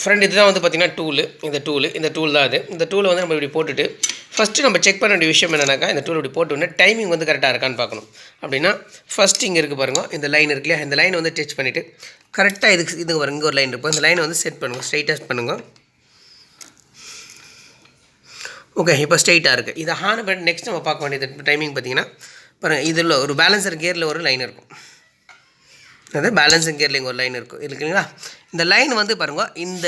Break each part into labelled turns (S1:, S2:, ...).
S1: Friend இதுதான் வந்து பார்த்திங்கன்னா இந்த டூல் தான் அது. இந்த டூலை வந்து நம்ம இப்படி போட்டுட்டு ஃபஸ்ட்டு நம்ம செக் பண்ண வேண்டிய விஷயம் என்னென்னாக்கா, இந்த டூல் இப்படி போட்டோன்னே டைமிங் வந்து கரெக்டாக இருக்கான்னு பார்க்கணும். அப்படின்னா ஃபஸ்ட் இங்கே இருக்குது பாருங்கள், இந்த லைன் இருக்கு இல்லையா, இந்த லைனை வந்து டச் பண்ணிவிட்டு கரெக்டாக இதுக்கு வரும், இங்கே ஒரு லைன் இருக்கும், இந்த லைனை வந்து செட் பண்ணுங்கள், ஸ்ட்ரைட்டாக பண்ணுங்கள். ஓகே, இப்போ ஸ்ட்ரைட்டாக இருக்குது. இதை ஆன் பண்ணி நெக்ஸ்ட் நம்ம பார்க்க வேண்டியது டைமிங் பார்த்திங்கன்னா பாருங்கள், இதில் ஒரு பேலன்சர் கியரில் ஒரு லைன் இருக்கும், அது பேலன்சிங் கியரில் இங்கே ஒரு லைன் இருக்குங்களா. இந்த லைன் வந்து பாருங்கள், இந்த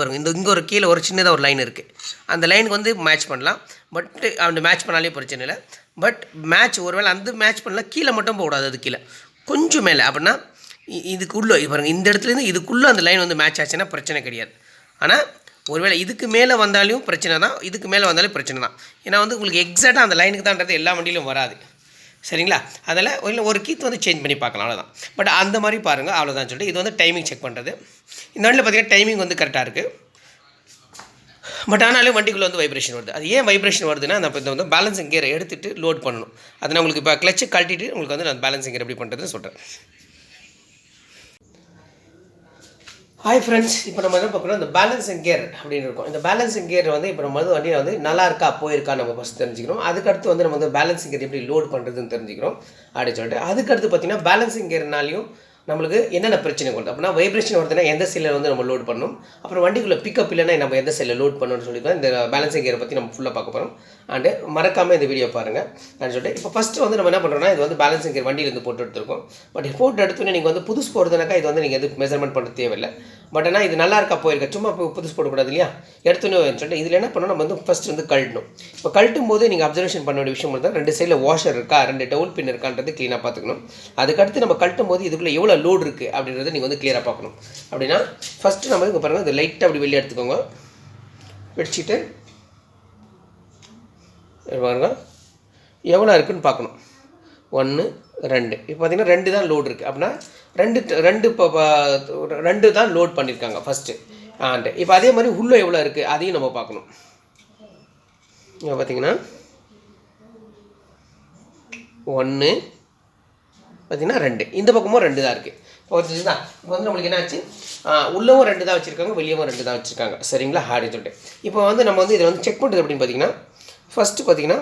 S1: பாருங்கள், இங்கே ஒரு கீழே ஒரு சின்னதாக ஒரு லைன் இருக்குது. அந்த லைனுக்கு வந்து மேட்ச் பண்ணலாம், பட் அந்த மேட்ச் பண்ணாலே பிரச்சனை இல்லை. பட் ஒருவேளை அந்த மேட்ச் பண்ணலாம், கீழே மட்டும் போகக்கூடாது, அது கீழே கொஞ்சம் மேலே. அப்படின்னா இதுக்குள்ளே பாருங்கள், இந்த இடத்துலேருந்து இதுக்குள்ளே அந்த லைன் வந்து மேட்ச் ஆச்சுன்னா பிரச்சனை கிடையாது. ஆனால் ஒருவேளை இதுக்கு மேலே வந்தாலும் பிரச்சனை தான், இதுக்கு மேலே வந்தாலும் பிரச்சனை தான். ஏன்னா வந்து உங்களுக்கு எக்ஸாக்டாக அந்த லைனுக்கு தான்றது எல்லா வண்டியிலும் வராது, சரிங்களா. அதில் இல்லை ஒரு கீத் வந்து சேஞ்ச் பண்ணி பார்க்கலாம், அவ்வளோதான். பட் அந்த மாதிரி பாருங்கள், அவ்வளோதான் சொல்லிட்டு இது வந்து டைமிங் செக் பண்ணுறது. இந்த வண்டியில் பார்த்திங்கன்னா டைமிங் வந்து கரெக்டாக இருக்குது. பட் ஆனாலும் வண்டிக்குள்ளே வந்து வைப்ரேஷன் வருது. அது ஏன் வைப்ரேஷன் வருதுன்னா, நம்ம இந்த வந்து பேலன்சிங் கியரை எடுத்துகிட்டு லோட் பண்ணணும். அதை நான் உங்களுக்கு இப்போ கிளச்சு கழட்டிட்டு உங்களுக்கு வந்து நான் பேலன்சிங் கியர் எப்படி பண்ணுறதுன்னு சொல்கிறேன். ஹாய் ஃப்ரெண்ட்ஸ், இப்போ நம்ம என்ன பார்க்கணும், இந்த பேலன்சிங் கியர் அப்படின்னு இருக்கும். இந்த பேலன்சிங் கியர் வந்து இப்போ நம்ம வந்து வண்டியில் வந்து நல்லா இருக்கா போயிருக்கா நம்ம ஃபஸ்ட் தெரிஞ்சுக்கிறோம். அதுக்கடுத்து வந்து நம்ம வந்து பேலன்சிங் கியர் எப்படி லோட் பண்ணுறதுன்னு தெரிஞ்சுக்கிறோம் அப்படின்னு சொல்லிட்டு, அதுக்கடுத்து பார்த்திங்கன்னா பேலன்சிங் கியர்னாலையும் நம்மளுக்கு என்னென்ன பிரச்சனை கொண்டு அப்படின்னா வைப்ரேஷன் வருதுன்னா எந்த சைடில் வந்து நம்ம லோட் பண்ணணும், அப்புறம் வண்டிக்குள்ளே பிக்கப் இல்லைன்னா நம்ம எந்த சைடில் லோட் பண்ணணும்னு சொல்லி தான் இந்த பேலன்சிங் கியரை பற்றி நம்ம ஃபுல்லாக பார்க்க போகிறோம். அண்டு மறக்காமல் இந்த வீடியோ பாருங்கள் அப்படின்னு சொல்லிட்டு, இப்போ ஃபஸ்ட்டு வந்து நம்ம என்ன பண்ணுறோம்னா, இது வந்து பேலன்சிங் கியர் வண்டியிலேருந்து போட்டு எடுத்துருக்கோம். பட் போட்டு எடுத்துன்னு நீங்கள் வந்து புதுசு போடுறதுனாக்கா இது வந்து நீங்கள் எதுக்கு மெஷர்மெண்ட் பண்ண தேவையில்லை. பட் ஆனால் இது நல்லா இருக்கா போயிருக்கா, சும்மா புதுசு போடக்கூடாது இல்லையா, எடுத்துன்னு சொல்லிட்டு இதில் என்ன பண்ணணும், நம்ம வந்து ஃபஸ்ட்டு வந்து கழட்டணும். இப்போ கழட்டும் போது நீங்கள் அப்சர்வேஷன் பண்ண வேண்டிய விஷயம் தான், ரெண்டு சைடில் வாஷர் இருக்கா, ரெண்டு டவுல் பின் இருக்கான்றது க்ளீனாக பார்த்துக்கணும். அதுக்கடுத்து நம்ம கழட்டும் போது இதுக்குள்ளே எவ்வளோ லோடு இருக்குது அப்படின்றத நீங்கள் வந்து கிளியராக பார்க்கணும். அப்படின்னா ஃபஸ்ட்டு நம்ம இங்கே பாருங்கள், இந்த லைட்டாக அப்படி வெளியே எடுத்துக்கோங்க, வச்சுட்டு பாருங்க எவ்வளோ இருக்குதுன்னு பார்க்கணும். 1 2 இப்போ பார்த்திங்கன்னா 2 தான் லோடு இருக்குது. அப்படின்னா ரெண்டு தான் லோட் பண்ணியிருக்காங்க ஃபஸ்ட்டு. இப்போ அதே மாதிரி உள்ளே எவ்வளோ இருக்குது அதையும் நம்ம பார்க்கணும். இப்போ பார்த்திங்கன்னா 1 பார்த்திங்கன்னா 2, இந்த பக்கமும் 2 தான் இருக்குது. இப்போ தான் இப்போ வந்து நம்மளுக்கு என்ன ஆச்சு, உள்ளவும் 2 தான் வச்சுருக்காங்க, வெளியவும் 2 தான் வச்சுருக்காங்க, சரிங்களா அப்படின்னு சொல்லிட்டு. இப்போ வந்து நம்ம வந்து இதில் வந்து செக் பண்ணுறது அப்படின்னு பார்த்திங்கன்னா, ஃபஸ்ட்டு பார்த்திங்கன்னா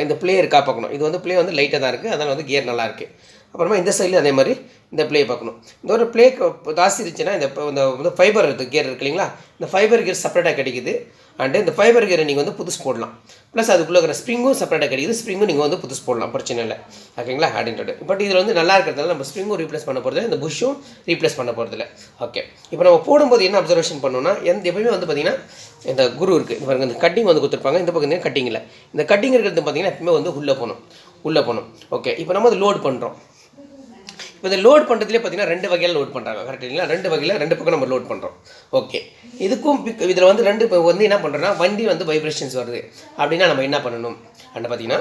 S1: இந்த ப்ளே இருக்கா பார்க்கணும். இது வந்து ப்ளே வந்து லைட்டாக தான் இருக்குது, அதனால் வந்து கியர் நல்லாயிருக்கு. அப்புறமா இந்த சைடில் அதே மாதிரி இந்த ப்ளே பார்க்கணும். இந்த ஒரு ப்ளே ஜாஸ்தி இருந்துச்சுன்னா இந்த ஃபைபர் கியர் இருக்குது இல்லைங்களா, இந்த ஃபைபர் கியர் செப்பரேட்டாக கிடைக்குது. அண்டு இந்த ஃபைபர் கியரை நீங்கள் வந்து புதுசு போடலாம். ப்ளஸ் அதுக்குள்ளே இருக்கிற ஸ்ப்ரிங்கும் செப்பரேட்டாக கிடைக்குது, ஸ்ப்ரிங்கும் நீங்கள் வந்து புதுசு போடலாம், பிரச்சனை இல்லை, ஓகேங்களா அப்படின்ட்டு. பட் இதில் வந்து நல்லா இருக்கிறதால நம்ம ஸ்ப்ரிங்கும் ரீப்ளேஸ் பண்ண போகிறதில்ல, இந்த புஷ்ஷும் ரீப்ளேஸ் பண்ண போகிறதில்ல. ஓகே, இப்போ நம்ம போடும்போது என்ன அப்சர்வேஷன் பண்ணணும்னா, எப்பவுமே வந்து பார்த்திங்கன்னா இந்த குரு இருக்குது, இப்போ இந்த கட்டிங் வந்து கொடுத்துருப்பாங்க, இந்த பக்கம் கட்டிங் இல்லை, இந்த கட்டிங் இருக்கிறது பார்த்திங்கன்னா எப்பவுமே வந்து உள்ளே போகணும். ஓகே, இப்போ நம்ம அது லோட் பண்ணுறோம். இப்போ இந்த லோட் பண்ணுறதுலேயே பார்த்திங்கன்னா 2 வகையில் லோட் பண்ணுறாங்க, கரெக்ட் இல்லைங்களா, 2 வகையில் 2 பக்கம் நம்ம லோட் பண்ணுறோம். ஓகே, இதுக்கும் இதில் வந்து 2 இப்போ வந்து என்ன பண்ணுறோன்னா, வண்டி வந்து வைப்ரேஷன்ஸ் வருது அப்படின்னா நம்ம என்ன பண்ணணும் அப்படின்னு பார்த்திங்கன்னா,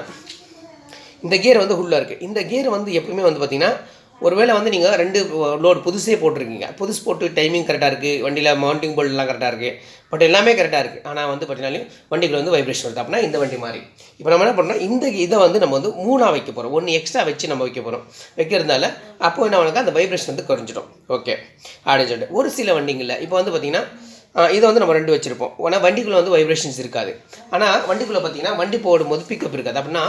S1: இந்த கியர் வந்து உள்ளே இருக்குது. இந்த கியர் வந்து எப்பவுமே வந்து பார்த்திங்கன்னா, ஒருவேளை வந்து நீங்கள் 2 லோடு புதுசே போட்டிருக்கீங்க, புதுசு போட்டு டைமிங் கரெக்டாக இருக்குது, வண்டியில் மவுண்டிங் போல்டெலாம் கரெக்டாக இருக்குது, பட் எல்லாமே கரெக்டாக இருக்குது, ஆனால் வந்து பார்த்தீங்கன்னாலும் வண்டிக்குள்ள வந்து வைப்ரேஷன் வருது அப்படின்னா இந்த வண்டி மாதிரி. இப்போ நம்ம என்ன பண்ணுறோம், இதை வந்து நம்ம வந்து 3ஆக வைக்க போகிறோம், 1 எக்ஸ்ட்ரா வச்சு நம்ம வைக்க போகிறோம். வைக்கிறதுனால அப்போ என்ன பண்ணுங்க, அந்த வைப்ரேஷன் வந்து குறைஞ்சிடும். ஓகே அப்படின்னு சொல்லிட்டு ஒரு சில வண்டிங்களில் இப்போ வந்து பார்த்திங்கன்னா இதை வந்து நம்ம 2 வச்சுருப்போம். ஆனால் வண்டிக்குள்ளே வந்து வைப்ரேஷன்ஸ் இருக்காது. ஆனால் வண்டிக்குள்ளே பார்த்திங்கன்னா வண்டி போடும்போது பிக்கப் இருக்காது. அப்படின்னா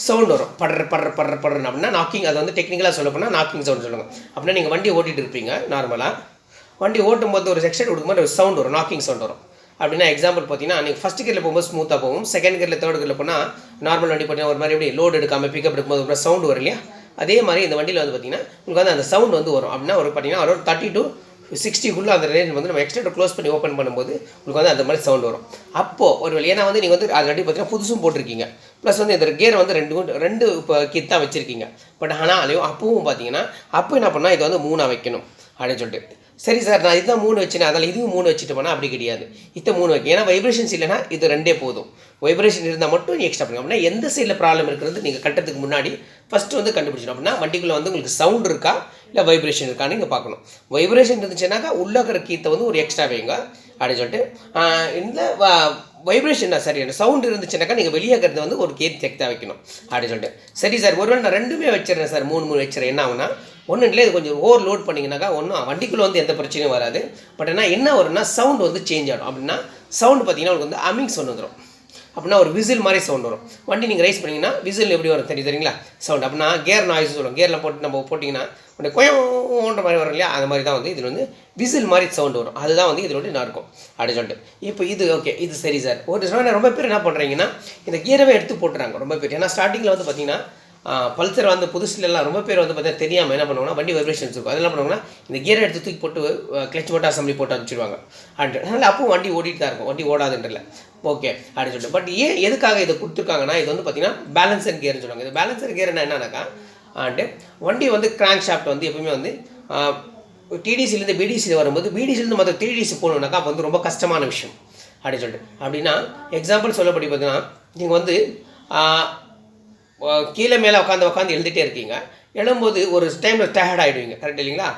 S1: சவுண்ட் வரும், படுறன்னு அப்படின்னா நாக்கிங். அதை வந்து டெக்னிக்கலாக சொல்ல போனால் நாக்கிங் சவுண்ட் சொல்லுவாங்க. அப்படின்னா நீங்கள் வண்டி ஓட்டிகிட்டு இருப்பீங்க, நார்மலாக வண்டி ஓட்டும் போது ஒரு செக்ஷன் கொடுக்கும்போது ஒரு சவுண்ட் வரும், நாக்கிங் சவுண்ட் வரும். அப்படின்னா எக்ஸாம்பிள் பார்த்தீங்கன்னா, நீங்கள் ஃபஸ்ட் கியரில் போகும்போது ஸ்மூத்தாக போகும், செகண்ட் கியரில் தேர்ட் கியரில் போனால் நார்மல் வண்டி பார்த்தீங்கன்னா ஒரு மாதிரி எப்படி லோடு எடுக்காமல் பிக்கப் எடுக்கும்போது ஒரு சவுண்ட் வரும் இல்லையா, அதே மாதிரி இந்த வண்டியில் வந்து பார்த்திங்கன்னா உங்களுக்கு வந்து அந்த சவுண்ட் வந்து வரும். அப்படின்னா ஒரு பார்த்திங்கன்னா ஒரு 30 to 60 அந்த ரேஞ்ச் வந்து நம்ம எக்ஸ்டெண்டர் க்ளோஸ் பண்ணி ஓப்பன் பண்ணும்போது உங்களுக்கு வந்து அந்த மாதிரி சவுண்ட் வரும். அப்போது ஒரு ஏன்னா வந்து நீங்கள் வந்து ஆல்ரெடி பார்த்தீங்கன்னா புதுசும் போட்டிருக்கீங்க, ப்ளஸ் வந்து இந்த கியர் வந்து ரெண்டு இப்போ கிட் தான் வச்சுருக்கீங்க. பட் ஆனாலையும் அப்பவும் பார்த்தீங்கன்னா அப்போ என்ன பண்ணால் இதை வந்து 3ஆக வைக்கணும் அப்படின்னு சொல்லிட்டு. சரி சார், நான் இதுதான் 3 வச்சுனேன், அதில் இதுவும் 3 வச்சுட்டு போனால் அப்படி கிடையாது, இதை 3 வைக்க. ஏன்னா வைப்ரேஷன்ஸ் இல்லைனா இது 2 போதும், வைப்ரேஷன் இருந்தால் மட்டும் எக்ஸ்ட்ரா பண்ணுங்க. அப்படின்னா எந்த சைடில் ப்ராப்ளம் இருக்கிறது நீங்கள் கட்டுறதுக்கு முன்னாடி ஃபஸ்ட்டு வந்து கண்டுபிடிச்சிடும். அப்படின்னா வண்டிக்குள்ளே வந்து உங்களுக்கு சவுண்ட் இருக்கா இல்லை வைப்ரேஷன் இருக்கான்னு நீங்கள் பார்க்கணும். வைப்ரேஷன் இருந்துச்சுன்னாக்கா உள்ளே இருக்கிற கீத்தை வந்து ஒரு எக்ஸ்ட்ரா வைங்க அப்படின்னு சொல்லிட்டு. இந்த வைப்ரேஷன் சரி, சவுண்ட் இருந்துச்சுனாக்கா நீங்கள் வெளியே இருக்கிறது வந்து ஒரு கீத் செக் தான் வைக்கணும் அப்படின்னு சொல்லிட்டு. சரி சார், ஒருவேளை நான் 2மே வச்சிடறேன் சார், 3 வச்சுறேன், என்ன ஆகுனா ஒன்றுல இது கொஞ்சம் ஓவர் லோட் பண்ணிங்கனாக்கா ஒன்றும் வண்டிக்குள்ளே வந்து எந்த பிரச்சனையும் வராது. பட் ஆனால் என்ன வரும்னா சவுண்ட் வந்து சேஞ்ச் ஆகும். அப்படின்னா சவுண்டு பார்த்தீங்கன்னா உங்களுக்கு வந்து அமிங் சவுண்ட் வந்துடும். அப்படின்னா ஒரு விசில் மாதிரி சவுண்ட் வரும். வண்டி நீங்கள் ரைஸ் பண்ணிங்கன்னா விசில் எப்படி வரும் தெரியுங்களா சவுண்ட். அப்படின்னா கேர் நாய்ஸ் சொல்லுவோம். கேரில் போட்டு நம்ம போட்டிங்கன்னா உடனே கோயன்ற மாதிரி வரும் இல்லையா, அந்த மாதிரி தான் வந்து இதில் வந்து விசில் மாதிரி சவுண்ட் வரும். அதுதான் வந்து இதில் வந்து நடக்கும் அப்படின்னு சொல்லிட்டு. இப்போ இது ஓகே, இது சரி சார். ஒரு சில ரொம்ப பேர் என்ன பண்ணுறீங்கன்னா இந்த கியரவே எடுத்து போட்டுறாங்க ரொம்ப பேர். ஏன்னா ஸ்டார்டிங்கில் வந்து பார்த்தீங்கன்னா பல்சர் வந்து புதுசுலலாம் ரொம்ப பேர் வந்து பார்த்தீங்கன்னா தெரியாமல் என்ன பண்ணுவாங்கன்னா வண்டி வைப்ரேஷன்ஸ் இருக்கும். அதெல்லாம் பண்ணுவாங்கன்னா இந்த கியரை எடுத்து தூக்கி போட்டு கிளச் போட்டு அசம்பிளி போட்டு அனுப்பிச்சிடுவாங்க. அதனால் அப்பவும் வண்டி ஓடிட்டு தான் இருக்கும், வண்டி ஓடாதுன்றல ஓகே அப்படின்னு சொல்லிட்டு. பட் எதுக்காக இதை கொடுத்துருக்காங்கன்னா இது வந்து பார்த்தீங்கன்னா பேலன்சர் கியர்னு சொல்லுவாங்க. இது பேலன்சர் கியர் என்னன்னாக்கா வண்டி வந்து கிராங்க் ஷாஃப்ட் வந்து எப்பவுமே வந்து டிடிசிலேருந்து பிடிசி வரும்போது பிடிசிலேருந்து மற்ற டிடிசி போகணுன்னாக்கா அப்போ வந்து ரொம்ப கஷ்டமான விஷயம் அப்படின்னு சொல்லிட்டு. அப்படின்னா எக்ஸாம்பிள் சொல்லப்படி பார்த்தீங்கன்னா நீங்கள் வந்து கீழே மேலே உட்காந்து எழுதிட்டே இருக்கீங்க. எழும்போது ஒரு டைமில் டயர்ட் ஆகிடுவீங்க, கரெக்ட் இல்லைங்களா?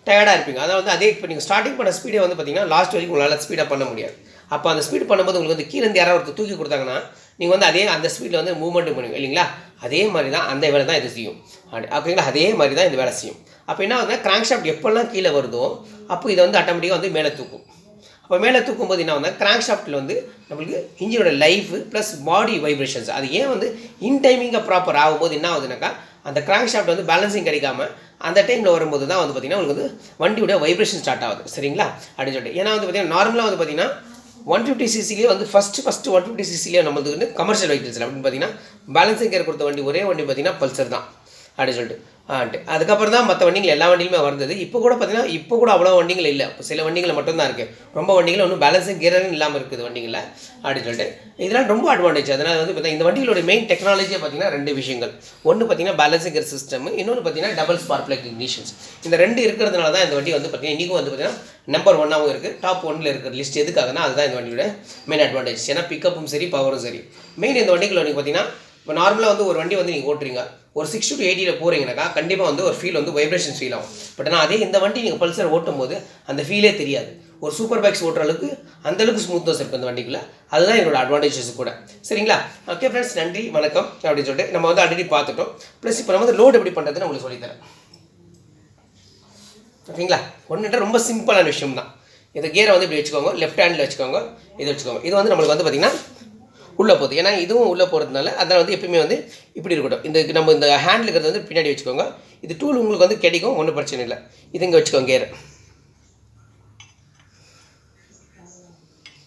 S1: டயர்டாக இருப்பீங்க. அதாவது வந்து அதே இப்போ நீங்கள் ஸ்டார்டிங் பண்ண ஸ்பீடே வந்து பார்த்தீங்கன்னா லாஸ்ட் வரைக்கும் உங்களால் ஸ்பீடாக பண்ண முடியாது. அப்போ அந்த ஸ்பீட் பண்ணும்போது உங்களுக்கு வந்து கீழேருந்து யாராவது ஒருத்தர் தூக்கி கொடுத்தாங்கன்னா நீங்கள் வந்து அதே அந்த ஸ்பீடில் வந்து மூவ்மெண்ட்டு பண்ணுவீங்க இல்லைங்களா? அதே மாதிரி தான் அந்த வேலை தான் இது செய்யும். ஓகேங்களா? அதே மாதிரி தான் இந்த வேலை செய்யும். அப்போ என்ன ஆகுதுன்னா கிராங்க் ஷாஃப்ட் எப்போல்லாம் கீழே வருதோ அப்போ இதை வந்து ஆட்டோமேட்டிக்காக வந்து மேலே தூக்கும். அப்போ மேலே தூக்கும்போது என்ன வந்து கிராங்க் ஷாஃப்ட்டில் வந்து நம்மளுக்கு இன்ஜினோட லைஃப் ப்ளஸ் பாடி வைப்ரேஷன்ஸ் அது ஏன் வந்து இன் டைமிங்காக ப்ராப்பர் ஆகும்போது என்ன ஆகுதுனாக்கா அந்த கிராங்க் ஷாஃப்ட் வந்து பேலன்சிங் கிடைக்காம அந்த டைமில் வரும்போது தான் வந்து பார்த்திங்கன்னா உங்களுக்கு வந்து வண்டியோட வைப்ரேஷன் ஸ்டார்ட் ஆகுது. சரிங்களா? அப்படின்னு சொல்லிட்டு. ஏன்னா வந்து பார்த்திங்கன்னா நார்மலாக வந்து பார்த்திங்கன்னா 150cc வந்து ஃபஸ்ட்டு 150cc நம்மளுக்கு வந்து கமர்ஷியல் வெஹிக்கிள்ஸில் அப்படின்னு பார்த்தீங்கன்னா பேலன்சிங் கேர் கொடுத்த வண்டி ஒரே வண்டி பார்த்திங்கன்னா பல்சர் தான் அப்படின்னு சொல்லிட்டு. அதுக்கப்புறம் தான் மற்ற வண்டிகள் எல்லா வண்டிகளுமே வந்தது. இப்போ கூட பார்த்தீங்கன்னா இப்போ கூட அவ்வளோ வண்டிகள் இல்லை, சில வண்டிகள் மட்டும்தான் இருக்குது. ரொம்ப வண்டிகள் ஒன்றும் பேலன்ஸிங் கியரும் இல்லாமல் இருக்குது வண்டிகளில் அப்படின்னு சொல்லிட்டு. இதெல்லாம் ரொம்ப அட்வான்டேஜ். அதனால் வந்து பார்த்தீங்கன்னா இந்த வண்டிகளோட மெயின் டெக்னாலஜியை பார்த்தீங்கன்னா ரெண்டு விஷயங்கள். ஒன்று பார்த்தீங்கன்னா பேலன்சிங் கியர் சிஸ்டம், இன்னொன்று பார்த்தீங்கன்னா டபுள் ஸ்பார்க் பிளக் இக்னிஷன்ஸ். இந்த ரெண்டு இருக்கிறதுனால தான் இந்த வண்டி வந்து பார்த்தீங்கன்னா இன்றைக்கும் வந்து பார்த்தீங்கன்னா நம்பர் 1ஆகவும் இருக்குது, டாப் 1ல் இருக்கிற லிஸ்ட். எதுக்காகனா அதுதான் இந்த வண்டியோட மெயின் அட்வான்டேஜ். ஏன்னா பிக்கப்பும் சரி பவரும் சரி. மெயின் இந்த வண்டிகளில் நீங்கள் பார்த்தீங்கன்னா இப்போ நார்மலாக வந்து ஒரு வண்டி வந்து நீங்கள் ஓட்டுறீங்க, ஒரு 60 to 80 போகிறீங்கனாக்கா கண்டிப்பாக வந்து ஒரு ஃபீல் வந்து வைப்ரேஷன் ஃபீல் ஆகும். பட் ஆனால் அதே இந்த வண்டி நீங்கள் பல்சர் ஓட்டும் போது அந்த ஃபீலே தெரியாது. ஒரு சூப்பர் பைக்ஸ் ஓட்டுற அளவுக்கு அந்தளவுக்கு ஸ்மூத்னஸ் இருக்குது அந்த வண்டிக்குள்ள. அதுதான் என்னோட அட்வான்டேஜஸ் கூட. சரிங்களா? ஓகே ஃப்ரெண்ட்ஸ், நன்றி வணக்கம் அப்படின்னு சொல்லிட்டு நம்ம வந்து ஆல்ரெடி பார்த்துட்டோம். ப்ளஸ் இப்போ நம்ம வந்து லோடு எப்படி பண்ணுறதுன்னு உங்களுக்கு சொல்லித்தரேன். ஓகேங்களா? ஒன்றுட்ட ரொம்ப சிம்பிளான விஷயம் தான். இந்த கியரை வந்து இப்படி வச்சுக்கோங்க, லெஃப்ட் ஹேண்டில் வச்சுக்கோங்க, இது வச்சுக்கோங்க. இது வந்து நம்மளுக்கு வந்து பார்த்திங்கன்னா உள்ளே போகுது. ஏன்னா இதுவும் உள்ளே போகிறதுனால அதனால் வந்து எப்பயுமே வந்து இப்படி இருக்கட்டும். இந்த நம்ம இந்த ஹேண்டில் இருக்கிறது வந்து பின்னாடி வச்சுக்கோங்க. இது டூல் உங்களுக்கு வந்து கிடைக்கும், ஒன்றும் பிரச்சனை இல்லை. இது இங்கே வச்சுக்கோங்க கேர்.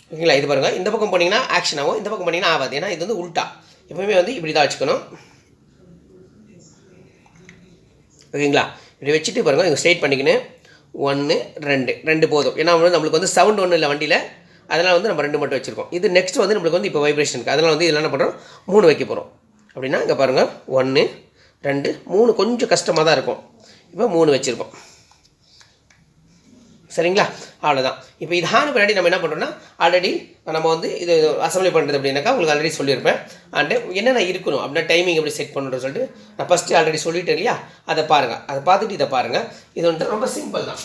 S1: ஓகேங்களா? இது பாருங்கள், இந்த பக்கம் போனீங்கன்னா ஆக்ஷன் ஆகும், இந்த பக்கம் போனீங்கன்னா ஆகாது. ஏன்னா இது வந்து உல்ட்டா. எப்பவுமே வந்து இப்படி தான் வச்சுக்கணும். ஓகேங்களா? இப்படி வச்சுட்டு பாருங்கள், இங்கே ஸ்ட்ரைட் பண்ணிக்கின்னு 1 2 போதும். ஏன்னா வந்து நம்மளுக்கு வந்து சவுண்ட் ஒன்றும் இல்லை வண்டியில், அதனால் வந்து நம்ம 2 மட்டும் வச்சுருக்கோம். இது நெக்ஸ்ட் வந்து நம்மளுக்கு வந்து இப்போ வைப்ரேஷன் இருக்குது. அதனால் வந்து இதில் என்ன பண்ணுறோம், 3 வைக்க போகிறோம். அப்படின்னா இங்கே பாருங்கள் 1 2 3 கொஞ்சம் கஷ்டமாக தான் இருக்கும். இப்போ 3 வச்சுருக்கோம். சரிங்களா? அவ்வளோதான். இப்போ இது ஹான் பின்னாடி நம்ம என்ன பண்ணுறோம்னா ஆல்ரெடி நம்ம வந்து இது அசம்பிளி பண்ணுறது அப்படின்னாக்கா உங்களுக்கு ஆல்ரெடி சொல்லியிருப்பேன். அண்டு என்னென்ன இருக்கணும் அப்படின்னா டைமிங் எப்படி செட் பண்ணுறோன்னு சொல்லிட்டு நான் ஃபஸ்ட்டு ஆல்ரெடி சொல்லிட்டேன் இல்லையா? அதை பாருங்கள். அதை பார்த்துட்டு இதை பாருங்கள். இது வந்துட்டு ரொம்ப சிம்பிள் தான்.